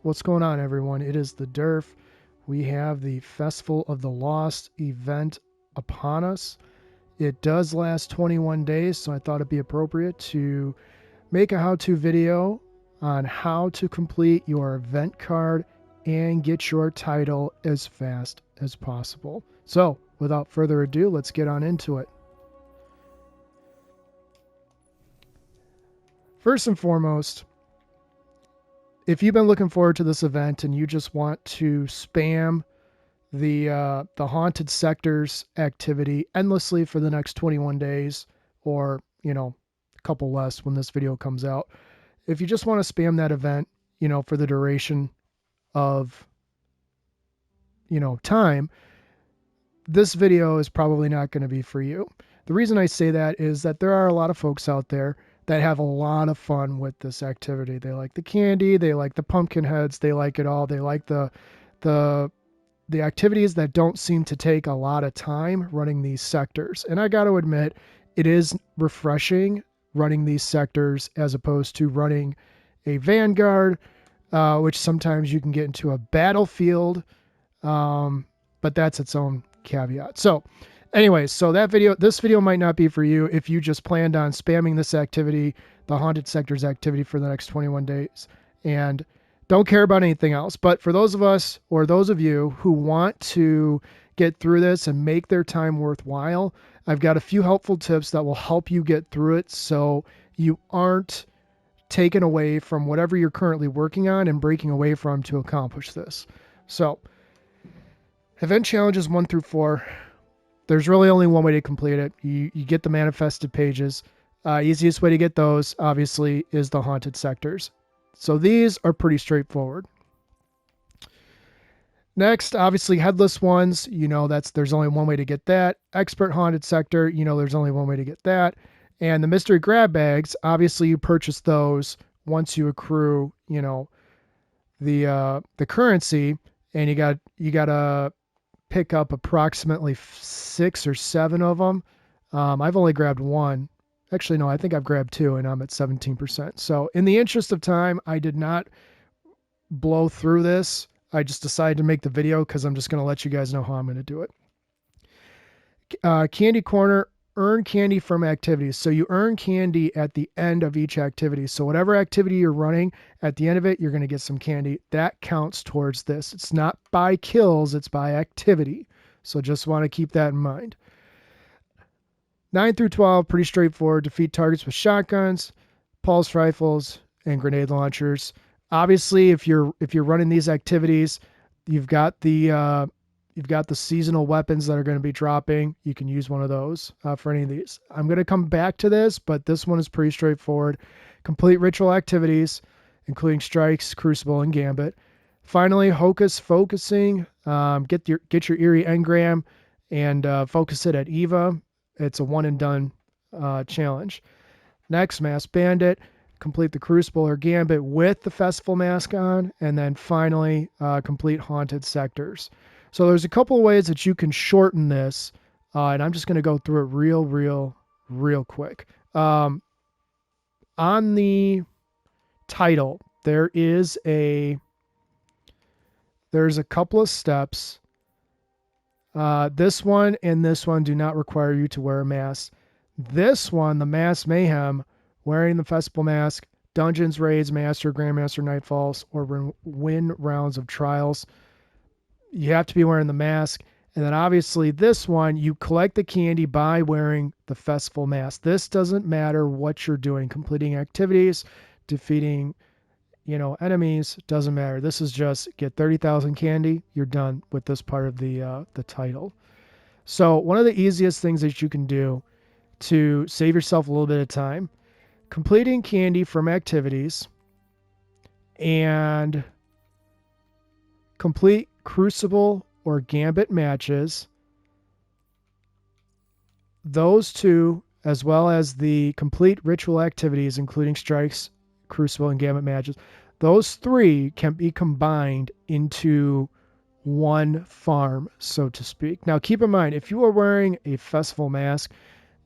What's going on, everyone? It is the Derf. We have the Festival of the Lost event upon us. It does last 21 days, so I thought it'd be appropriate to make a how-to video on how to complete your event card and get your title as fast as possible. So, without further ado, let's get on into it. First and foremost, if you've been looking forward to this event and you just want to spam the haunted sectors activity endlessly for the next 21 days, or a couple less when this video comes out, if you just want to spam that event, for the duration of time, this video is probably not going to be for you. The reason I say that is that there are a lot of folks out there that have a lot of fun with this activity. They like the candy, they like the pumpkin heads, they like it all. They like the activities that don't seem to take a lot of time running these sectors. And I got to admit, it is refreshing running these sectors as opposed to running a Vanguard, which sometimes you can get into a battlefield, but that's its own caveat. So anyways, this video might not be for you if you just planned on spamming this activity, the haunted sectors activity, for the next 21 days and don't care about anything else. But for those of us, or those of you who want to get through this and make their time worthwhile, I've got a few helpful tips that will help you get through it so you aren't taken away from whatever you're currently working on and breaking away from to accomplish this. So, event challenges 1 through 4. There's really only one way to complete it. You get the manifested pages. Easiest way to get those, obviously, is the haunted sectors. So these are pretty straightforward. Next, obviously, headless ones. There's only one way to get that. Expert haunted sector. There's only one way to get that. And the mystery grab bags. Obviously, you purchase those once you accrue, the currency, and you gotta pick up approximately 6 or 7 of them. I've only grabbed 1. Actually, no, I think I've grabbed 2 and I'm at 17%. So in the interest of time, I did not blow through this. I just decided to make the video because I'm just going to let you guys know how I'm going to do it. Candy corner, earn candy from activities. So you earn candy at the end of each activity. So whatever activity you're running, at the end of it, you're going to get some candy. That counts towards this. It's not by kills, it's by activity. So just want to keep that in mind. 9 through 12, pretty straightforward. Defeat targets with shotguns, pulse rifles, and grenade launchers. Obviously, if you're running these activities, you've got the seasonal weapons that are going to be dropping. You can use one of those for any of these. I'm going to come back to this, but this one is pretty straightforward. Complete ritual activities, including strikes, crucible, and gambit. Finally, hocus focusing. Get your eerie engram and focus it at Eva. It's a one and done challenge. Next, mask bandit. Complete the crucible or gambit with the festival mask on, and then finally complete haunted sectors. So there's a couple of ways that you can shorten this, and I'm just going to go through it real quick. On the title, there's a couple of steps. This one and this one do not require you to wear a mask. This one, the Mask Mayhem, wearing the festival mask, dungeons, raids, master, grandmaster, nightfalls, or win rounds of trials. You have to be wearing the mask. And then obviously this one, you collect the candy by wearing the festival mask. This doesn't matter what you're doing, completing activities, defeating, enemies, doesn't matter. This is just get 30,000 candy. You're done with this part of the title. So one of the easiest things that you can do to save yourself a little bit of time, completing candy from activities and complete crucible or gambit matches. Those two, as well as the complete ritual activities, including strikes, crucible, and gambit matches, those 3 can be combined into one farm, so to speak. Now, keep in mind, if you are wearing a festival mask,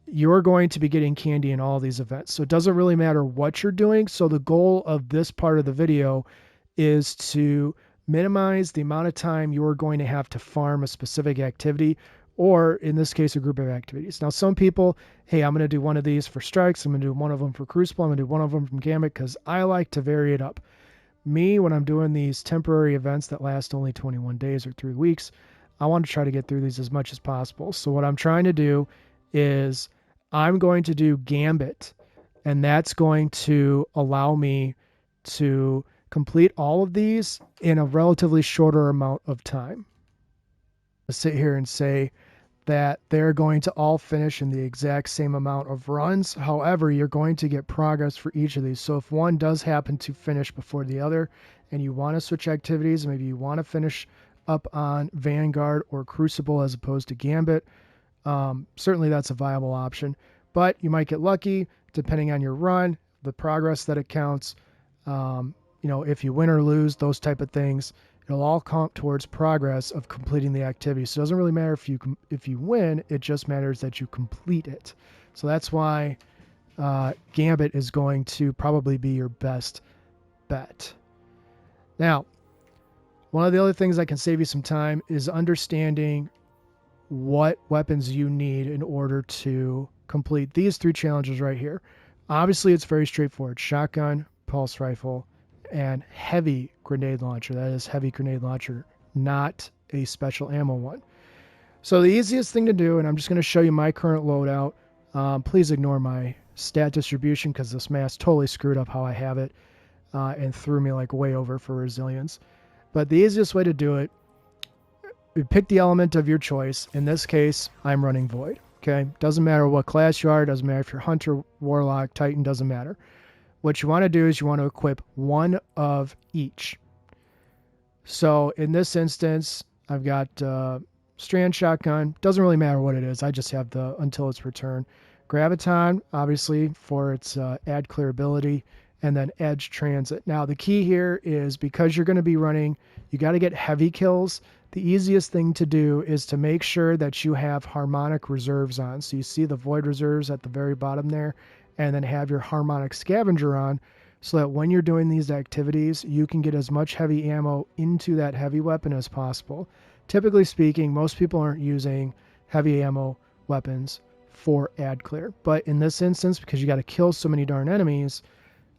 you're going to be getting candy in all these events. So it doesn't really matter what you're doing. So the goal of this part of the video is to minimize the amount of time you're going to have to farm a specific activity, or in this case, a group of activities. Now, some people, hey, I'm going to do one of these for strikes. I'm going to do one of them for crucible. I'm going to do one of them from gambit because I like to vary it up. Me, when I'm doing these temporary events that last only 21 days or 3 weeks, I want to try to get through these as much as possible. So what I'm trying to do is I'm going to do gambit, and that's going to allow me to complete all of these in a relatively shorter amount of time. I'll sit here and say that they're going to all finish in the exact same amount of runs. However, you're going to get progress for each of these. So if one does happen to finish before the other and you want to switch activities, maybe you want to finish up on Vanguard or Crucible as opposed to Gambit, certainly that's a viable option. But you might get lucky depending on your run, the progress that it counts. If you win or lose, those type of things, it'll all count towards progress of completing the activity. So it doesn't really matter if you win, it just matters that you complete it. So that's why Gambit is going to probably be your best bet. Now, one of the other things that can save you some time is understanding what weapons you need in order to complete these 3 challenges right here. Obviously, it's very straightforward. Shotgun, pulse rifle, and heavy grenade launcher. That is heavy grenade launcher, not a special ammo one. So the easiest thing to do, and I'm just going to show you my current loadout. Please ignore my stat distribution because this mask totally screwed up how I have it and threw me like way over for resilience. But the easiest way to do it, you pick the element of your choice. In this case, I'm running Void. Okay, doesn't matter what class you are, doesn't matter if you're Hunter, Warlock, Titan, doesn't matter. What you want to do is you want to equip one of each. So in this instance, I've got Strand Shotgun. Doesn't really matter what it is. I just have the until its return. Graviton, obviously, for its add clear ability, and then Edge Transit. Now, the key here is because you're going to be running, you got to get heavy kills. The easiest thing to do is to make sure that you have harmonic reserves on. So you see the Void reserves at the very bottom there, and then have your harmonic scavenger on so that when you're doing these activities, you can get as much heavy ammo into that heavy weapon as possible. Typically speaking, most people aren't using heavy ammo weapons for add clear. But in this instance, because you got to kill so many darn enemies,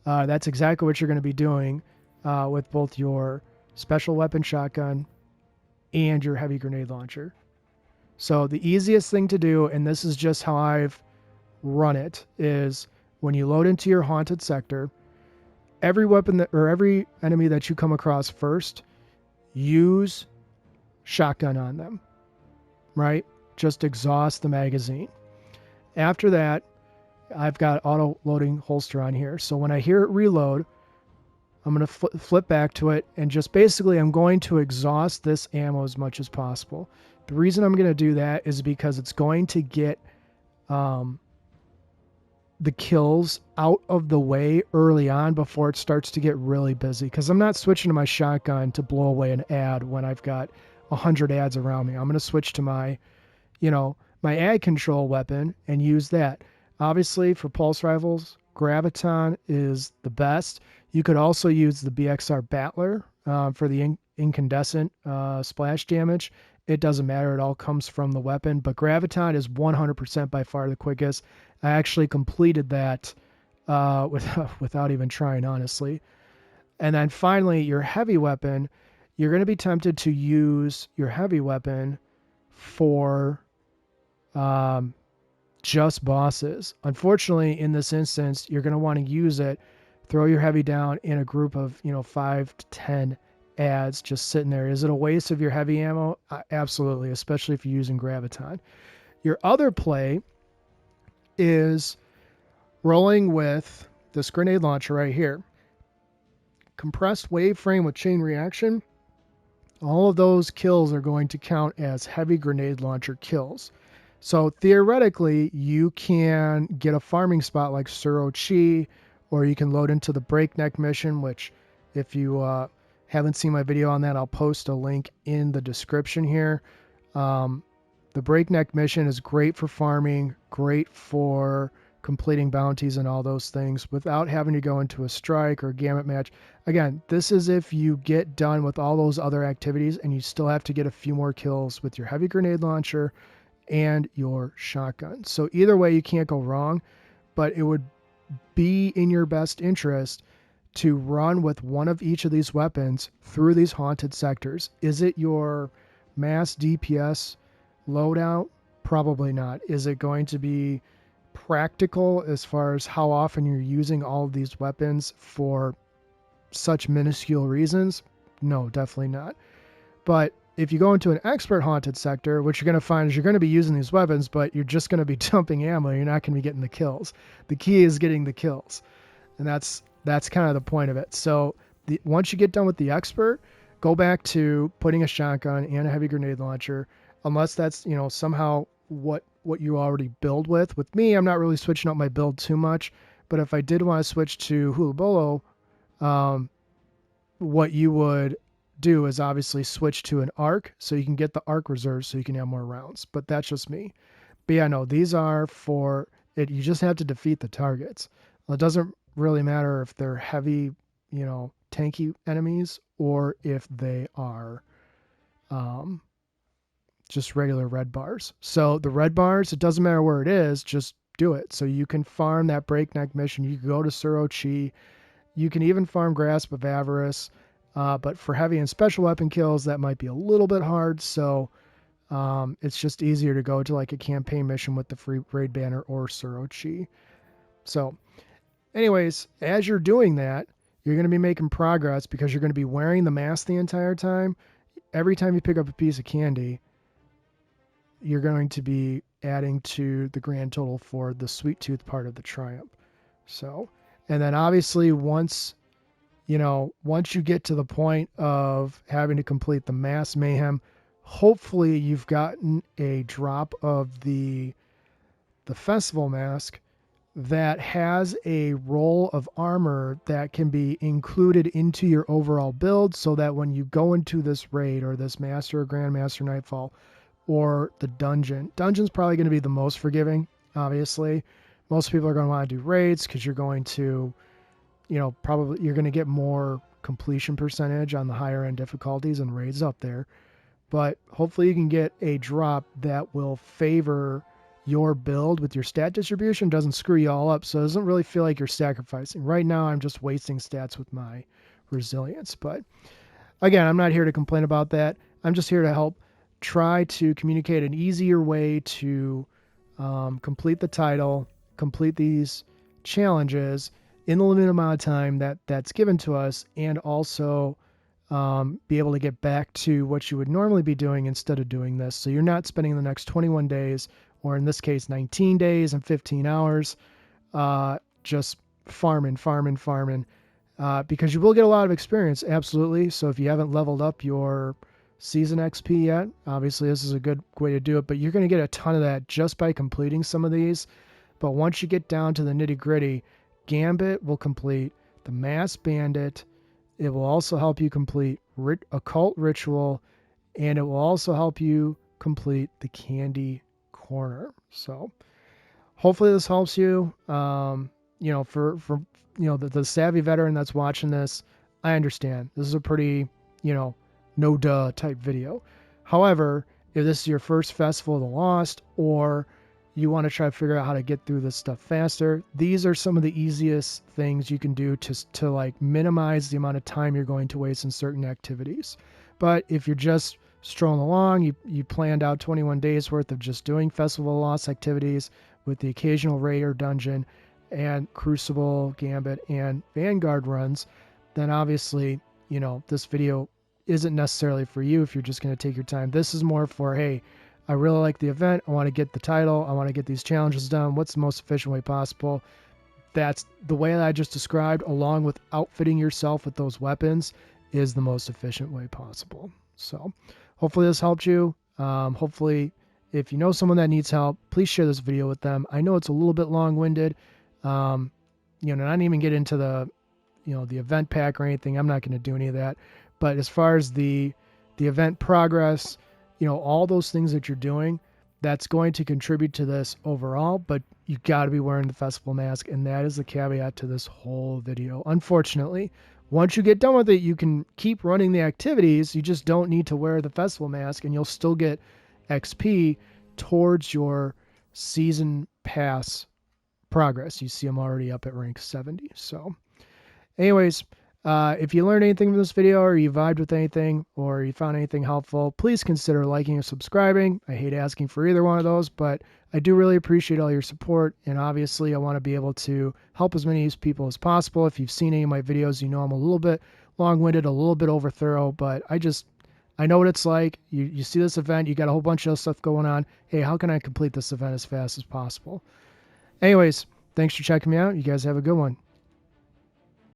that's exactly what you're going to be doing with both your special weapon shotgun and your heavy grenade launcher. So the easiest thing to do, and this is just how I've run it, is when you load into your haunted sector, every weapon or every enemy that you come across first, use shotgun on them, right? Just exhaust the magazine. After that, I've got auto loading holster on here. So when I hear it reload, I'm going to flip back to it, and just basically I'm going to exhaust this ammo as much as possible. The reason I'm going to do that is because it's going to get the kills out of the way early on before it starts to get really busy, because I'm not switching to my shotgun to blow away an ad when I've got 100 ads around me. I'm going to switch to my ad control weapon and use that. Obviously, for pulse rifles, Graviton is the best. You could also use the BXR Battler for the incandescent splash damage. It doesn't matter. It all comes from the weapon. But Graviton is 100% by far the quickest. I actually completed that without even trying, honestly. And then finally, your heavy weapon, you're going to be tempted to use your heavy weapon for just bosses. Unfortunately, in this instance, you're going to want to use it, throw your heavy down in a group of 5 to 10 ads just sitting there. Is it a waste of your heavy ammo? Absolutely, especially if you're using Graviton. Your other play is rolling with this grenade launcher right here. Compressed wave frame with chain reaction. All of those kills are going to count as heavy grenade launcher kills. So theoretically, you can get a farming spot like Suro Chi, or you can load into the Breakneck mission, which if you haven't seen my video on that, I'll post a link in the description here. The Breakneck mission is great for farming, great for completing bounties and all those things without having to go into a strike or a gamut match. Again, this is if you get done with all those other activities and you still have to get a few more kills with your heavy grenade launcher and your shotgun. So either way, you can't go wrong, but it would be in your best interest to run with one of each of these weapons through these haunted sectors. Is it your mass DPS loadout? Probably not. Is it going to be practical as far as how often you're using all of these weapons for such minuscule reasons? No, definitely not. But if you go into an expert haunted sector, what you're going to find is you're going to be using these weapons, but you're just going to be dumping ammo. You're not going to be getting the kills. The key is getting the kills. And that's kind of the point of it. So once you get done with the expert, go back to putting a shotgun and a heavy grenade launcher, unless that's, somehow what you already build with. With me, I'm not really switching up my build too much, but if I did want to switch to Hulabolo, what you would do is obviously switch to an arc so you can get the arc reserves so you can have more rounds. But that's just me. But yeah, no, these are for it. You just have to defeat the targets. Well, it doesn't really matter if they're heavy, tanky enemies or if they are just regular red bars. So the red bars, it doesn't matter where it is, just do it. So you can farm that breakneck mission. You can go to Surochi. You can even farm Grasp of Avarice. But for heavy and special weapon kills, that might be a little bit hard. So it's just easier to go to like a campaign mission with the free raid banner or Surochi. So anyways, as you're doing that, you're going to be making progress because you're going to be wearing the mask the entire time. Every time you pick up a piece of candy, you're going to be adding to the grand total for the sweet tooth part of the triumph. So, and then obviously once you get to the point of having to complete the mass mayhem, hopefully you've gotten a drop of the festival mask that has a roll of armor that can be included into your overall build so that when you go into this raid or this master or grandmaster nightfall or the dungeon's probably going to be the most forgiving. Obviously most people are going to want to do raids because you're going to probably you're going to get more completion percentage on the higher end difficulties and raids up there. But hopefully you can get a drop that will favor your build with your stat distribution, doesn't screw you all up. So it doesn't really feel like you're sacrificing. Right now, I'm just wasting stats with my resilience. But again, I'm not here to complain about that. I'm just here to help try to communicate an easier way to complete the title, complete these challenges in the limited amount of time that's given to us, and also be able to get back to what you would normally be doing instead of doing this. So you're not spending the next 21 days, or in this case, 19 days and 15 hours, just farming, because you will get a lot of experience, absolutely. So if you haven't leveled up your season XP yet, obviously this is a good way to do it, but you're going to get a ton of that just by completing some of these. But once you get down to the nitty gritty, Gambit will complete the Mass Bandit. It will also help you complete Occult Ritual, and it will also help you complete the Candy Corner. So hopefully this helps you. For the savvy veteran that's watching this, I understand this is a pretty no duh type video. However, if this is your first Festival of the Lost, or you want to try to figure out how to get through this stuff faster, these are some of the easiest things you can do to like minimize the amount of time you're going to waste in certain activities. But if you're just strolling along, you planned out 21 days worth of just doing Festival of Lost activities with the occasional raid or dungeon and Crucible, Gambit, and Vanguard runs, then obviously, this video isn't necessarily for you if you're just going to take your time. This is more for, hey, I really like the event. I want to get the title. I want to get these challenges done. What's the most efficient way possible? That's the way that I just described, along with outfitting yourself with those weapons, is the most efficient way possible. So hopefully this helped you. Hopefully if you know someone that needs help, please share this video with them. I know it's a little bit long-winded. Not even get into the event pack or anything. I'm not going to do any of that. But as far as the event progress, all those things that you're doing, That's going to contribute to this overall, but you got to be wearing the festival mask, and that is the caveat to this whole video. Unfortunately, once you get done with it, you can keep running the activities. You just don't need to wear the festival mask, and you'll still get XP towards your season pass progress. You see I'm already up at rank 70. So anyways, if you learned anything from this video, or you vibed with anything, or you found anything helpful, please consider liking and subscribing. I hate asking for either one of those, but I do really appreciate all your support. And obviously I want to be able to help as many people as possible. If you've seen any of my videos, you know I'm a little bit long-winded, a little bit over thorough, but I know what it's like. You see this event, you got a whole bunch of stuff going on. Hey, how can I complete this event as fast as possible? Anyways, thanks for checking me out. You guys have a good one.